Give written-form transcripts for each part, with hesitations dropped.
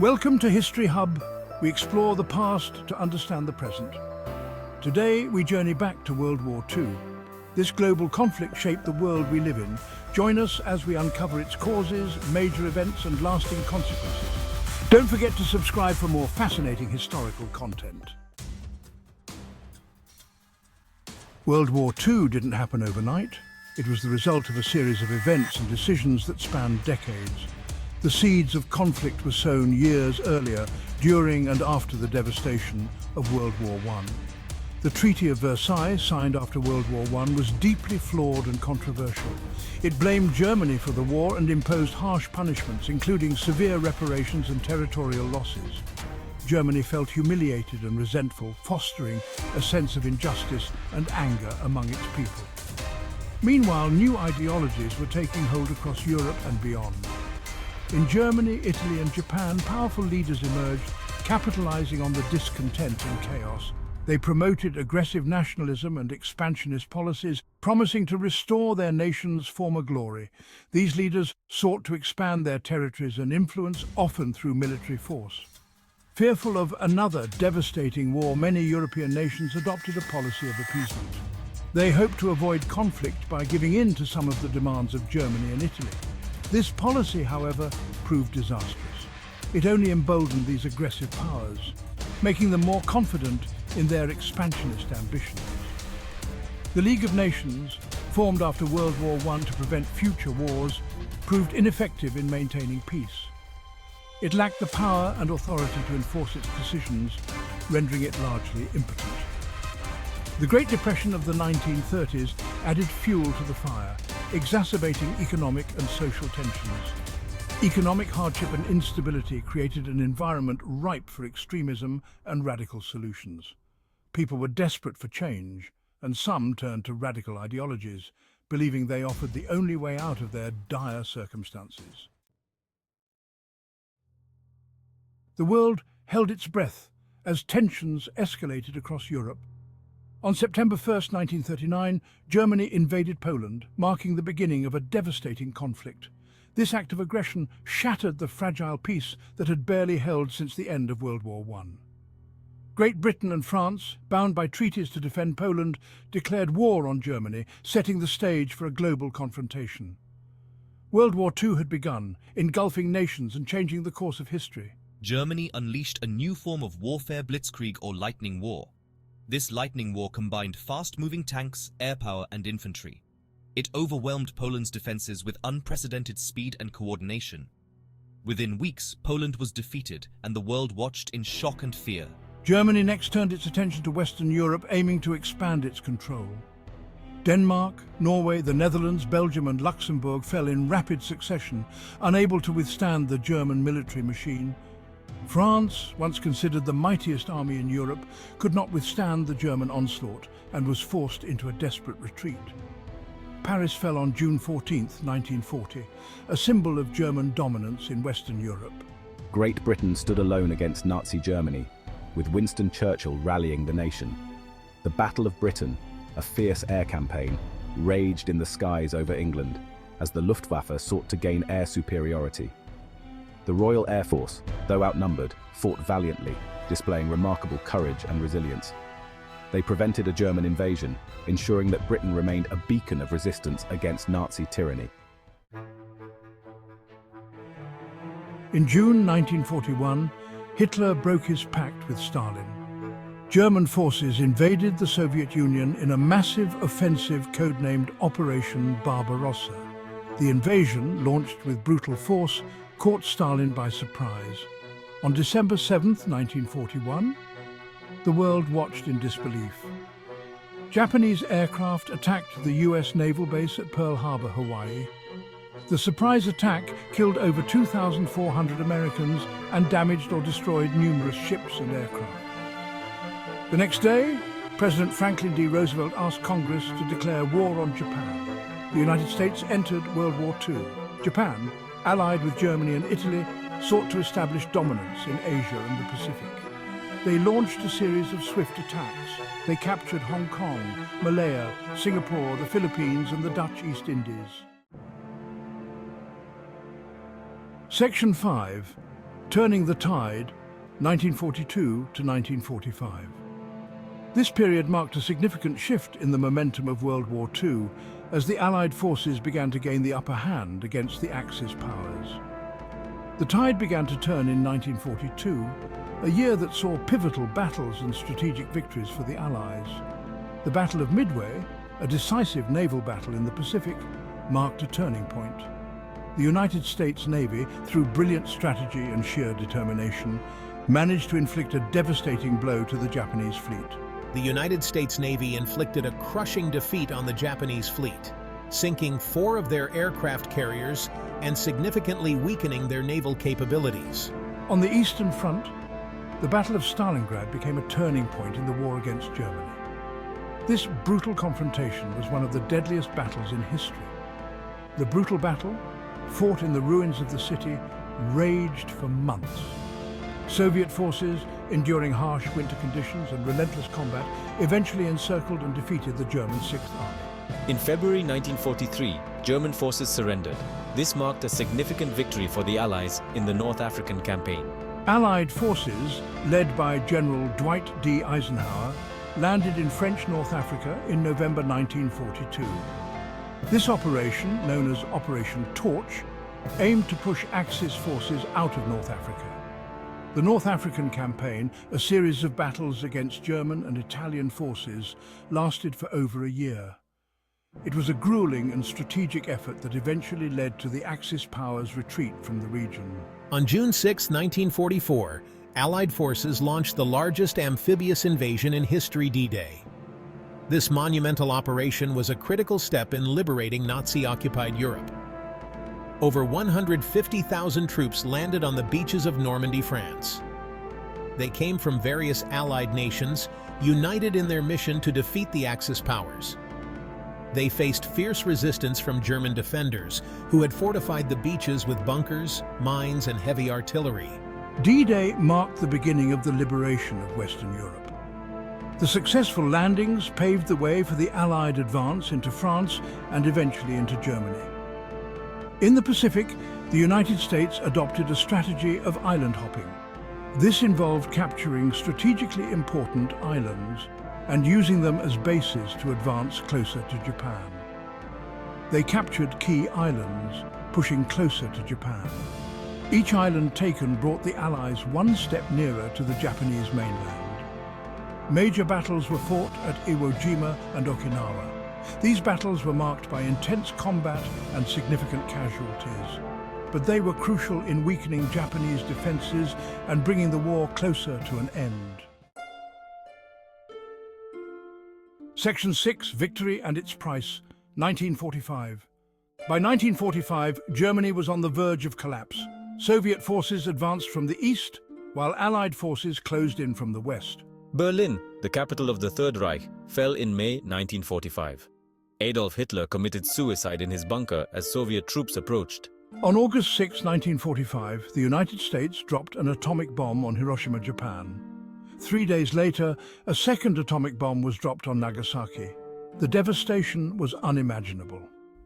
Welcome to History Hub. We explore the past to understand the present. Today, we journey back to World War II. This global conflict shaped the world we live in. Join us as we uncover its causes, major events, and lasting consequences. Don't forget to subscribe for more fascinating historical content. World War II didn't happen overnight. It was the result of a series of events and decisions that spanned decades. The seeds of conflict were sown years earlier, during and after the devastation of World War I. The Treaty of Versailles, signed after World War I, was deeply flawed and controversial. It blamed Germany for the war and imposed harsh punishments, including severe reparations and territorial losses. Germany felt humiliated and resentful, fostering a sense of injustice and anger among its people. Meanwhile, new ideologies were taking hold across Europe and beyond. In Germany, Italy and Japan, powerful leaders emerged, capitalizing on the discontent and chaos. They promoted aggressive nationalism and expansionist policies, promising to restore their nation's former glory. These leaders sought to expand their territories and influence, often through military force. Fearful of another devastating war, many European nations adopted a policy of appeasement. They hoped to avoid conflict by giving in to some of the demands of Germany and Italy. This policy, however, proved disastrous. It only emboldened these aggressive powers, making them more confident in their expansionist ambitions. The League of Nations, formed after World War I to prevent future wars, proved ineffective in maintaining peace. It lacked the power and authority to enforce its decisions, rendering it largely impotent. The Great Depression of the 1930s added fuel to the fire, exacerbating economic and social tensions. Economic hardship and instability created an environment ripe for extremism and radical solutions. People were desperate for change, and some turned to radical ideologies, believing they offered the only way out of their dire circumstances. The world held its breath as tensions escalated across Europe. On September 1st, 1939, Germany invaded Poland, marking the beginning of a devastating conflict. This act of aggression shattered the fragile peace that had barely held since the end of World War I. Great Britain and France, bound by treaties to defend Poland, declared war on Germany, setting the stage for a global confrontation. World War II had begun, engulfing nations and changing the course of history. Germany unleashed a new form of warfare, blitzkrieg or lightning war. This lightning war combined fast-moving tanks, air power and infantry. It overwhelmed Poland's defenses with unprecedented speed and coordination. Within weeks, Poland was defeated and the world watched in shock and fear. Germany next turned its attention to Western Europe, aiming to expand its control. Denmark, Norway, the Netherlands, Belgium and Luxembourg fell in rapid succession, unable to withstand the German military machine. France, once considered the mightiest army in Europe, could not withstand the German onslaught and was forced into a desperate retreat. Paris fell on June 14, 1940, a symbol of German dominance in Western Europe. Great Britain stood alone against Nazi Germany, with Winston Churchill rallying the nation. The Battle of Britain, a fierce air campaign, raged in the skies over England as the Luftwaffe sought to gain air superiority. The Royal Air Force, though outnumbered, fought valiantly, displaying remarkable courage and resilience. They prevented a German invasion, ensuring that Britain remained a beacon of resistance against Nazi tyranny. In June 1941, Hitler broke his pact with Stalin. German forces invaded the Soviet Union in a massive offensive codenamed Operation Barbarossa. The invasion, launched with brutal force, caught Stalin by surprise. On December 7, 1941, the world watched in disbelief. Japanese aircraft attacked the US naval base at Pearl Harbor, Hawaii. The surprise attack killed over 2,400 Americans and damaged or destroyed numerous ships and aircraft. The next day, President Franklin D. Roosevelt asked Congress to declare war on Japan. The United States entered World War II. Japan, allied with Germany and Italy, sought to establish dominance in Asia and the Pacific. They launched a series of swift attacks. They captured Hong Kong, Malaya, Singapore, the Philippines and the Dutch East Indies. Section 5. Turning the Tide, 1942 to 1945. This period marked a significant shift in the momentum of World War II as the Allied forces began to gain the upper hand against the Axis powers. The tide began to turn in 1942, a year that saw pivotal battles and strategic victories for the Allies. The Battle of Midway, a decisive naval battle in the Pacific, marked a turning point. The United States Navy, through brilliant strategy and sheer determination, managed to inflict a devastating blow to the Japanese fleet. The United States Navy inflicted a crushing defeat on the Japanese fleet, sinking 4 of their aircraft carriers and significantly weakening their naval capabilities. On the Eastern Front, the Battle of Stalingrad became a turning point in the war against Germany. This brutal confrontation was one of the deadliest battles in history. The brutal battle, fought in the ruins of the city, raged for months. Soviet forces, enduring harsh winter conditions and relentless combat, eventually encircled and defeated the German Sixth Army. In February 1943, German forces surrendered. This marked a significant victory for the Allies in the North African campaign. Allied forces, led by General Dwight D. Eisenhower, landed in French North Africa in November 1942. This operation, known as Operation Torch, aimed to push Axis forces out of North Africa. The North African campaign, a series of battles against German and Italian forces, lasted for over a year. It was a grueling and strategic effort that eventually led to the Axis powers' retreat from the region. On June 6, 1944, Allied forces launched the largest amphibious invasion in history, D-Day. This monumental operation was a critical step in liberating Nazi-occupied Europe. Over 150,000 troops landed on the beaches of Normandy, France. They came from various Allied nations, united in their mission to defeat the Axis powers. They faced fierce resistance from German defenders, who had fortified the beaches with bunkers, mines, and heavy artillery. D-Day marked the beginning of the liberation of Western Europe. The successful landings paved the way for the Allied advance into France and eventually into Germany. In the Pacific, the United States adopted a strategy of island hopping. This involved capturing strategically important islands and using them as bases to advance closer to Japan. They captured key islands, pushing closer to Japan. Each island taken brought the Allies one step nearer to the Japanese mainland. Major battles were fought at Iwo Jima and Okinawa. These battles were marked by intense combat and significant casualties, but they were crucial in weakening Japanese defenses and bringing the war closer to an end. Section 6, Victory and its Price, 1945. By 1945, Germany was on the verge of collapse. Soviet forces advanced from the east, while Allied forces closed in from the west. Berlin, the capital of the Third Reich, fell in May 1945. Adolf Hitler committed suicide in his bunker as Soviet troops approached. On August 6, 1945, the United States dropped an atomic bomb on Hiroshima, Japan. 3 days later, a second atomic bomb was dropped on Nagasaki. The devastation was unimaginable.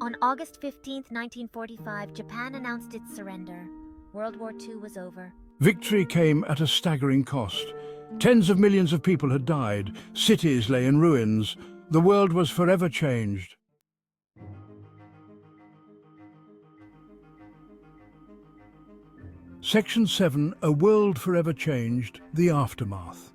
On August 15, 1945, Japan announced its surrender. World War II was over. Victory came at a staggering cost. Tens of millions of people had died. Cities lay in ruins. The world was forever changed. Section 7, A World Forever Changed, The Aftermath.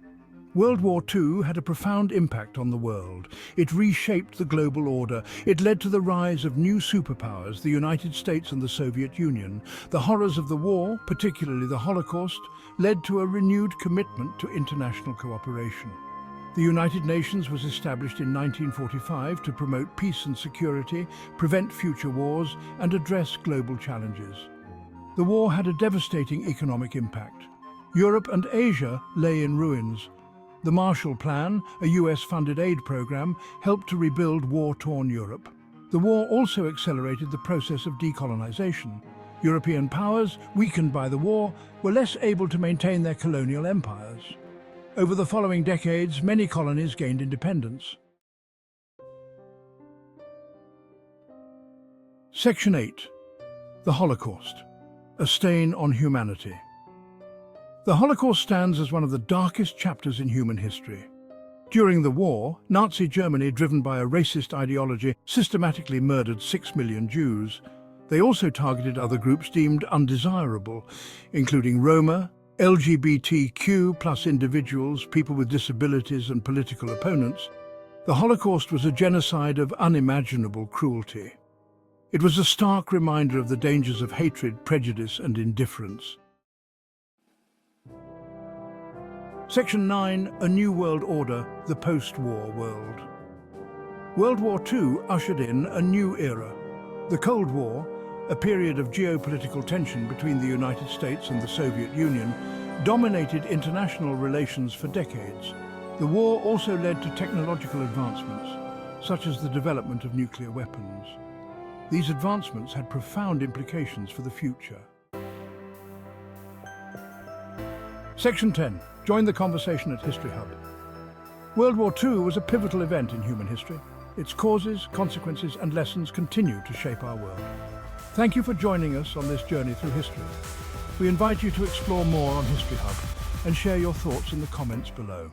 World War II had a profound impact on the world. It reshaped the global order. It led to the rise of new superpowers, the United States and the Soviet Union. The horrors of the war, particularly the Holocaust, led to a renewed commitment to international cooperation. The United Nations was established in 1945 to promote peace and security, prevent future wars, and address global challenges. The war had a devastating economic impact. Europe and Asia lay in ruins. The Marshall Plan, a US-funded aid program, helped to rebuild war-torn Europe. The war also accelerated the process of decolonization. European powers, weakened by the war, were less able to maintain their colonial empires. Over the following decades, many colonies gained independence. Section 8. The Holocaust. A Stain on Humanity. The Holocaust stands as one of the darkest chapters in human history. During the war, Nazi Germany, driven by a racist ideology, systematically murdered 6 million Jews. They also targeted other groups deemed undesirable, including Roma, LGBTQ plus individuals, people with disabilities and political opponents. The Holocaust was a genocide of unimaginable cruelty. It was a stark reminder of the dangers of hatred, prejudice and indifference. Section 9, A New World Order, the Post-War World. World War II ushered in a new era. The Cold War, a period of geopolitical tension between the United States and the Soviet Union, dominated international relations for decades. The war also led to technological advancements, such as the development of nuclear weapons. These advancements had profound implications for the future. Section 10. Join the conversation at History Hub. World War II was a pivotal event in human history. Its causes, consequences, and lessons continue to shape our world. Thank you for joining us on this journey through history. We invite you to explore more on History Hub and share your thoughts in the comments below.